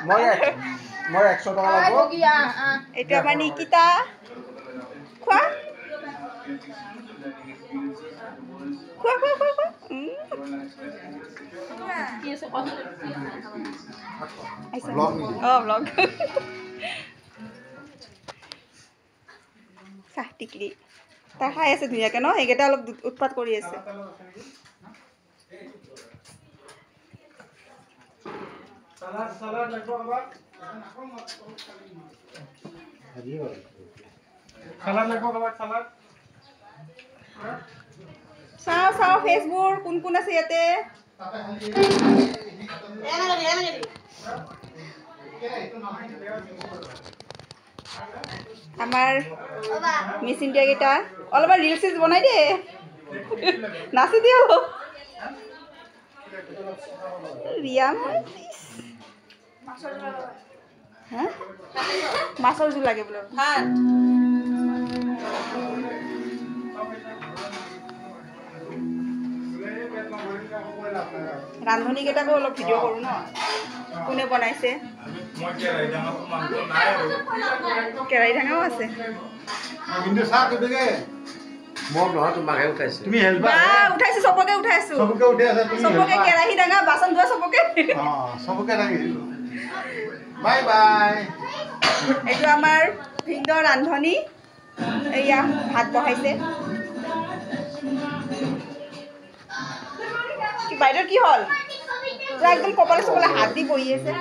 মই 100 টকা লাগব এইটো আমাৰ নিকিতা খোৱা খোৱা খোৱা খোৱা খোৱা ব্লগ চাহ টিকৰি তাই খাই আছে ধুনীয়াকৈ ন সেইকেইটা অলপ উৎপাত কৰি আছে চাওঁ ফেচবোৰ কোন কোন আছে ইয়াতে আমাৰ মিছ ইণ্ডিয়া কেইটা অলপমান ৰিলচ চিলচ বনাই দে নাচি দিয়ে অলপ ৰিয়া হা মাছৰ জোল লাগে বোলো ৰান্ধনীকেইটাকো অলপ ভিডিঅ' কৰোঁ ন কোনে বনাইছে কেৰাহী টেঙাও আছে উঠাইছো চবকে উঠাইছো চবকে কেৰাহী টেঙা বাচন ধোৱা চবকে এইটো আমাৰ ভিন্ন ৰান্ধনী এয়া ভাত বহাইছে বাইদেউৰ কি হ'ল একদম কপালে চপালে হাত দি বহি আছে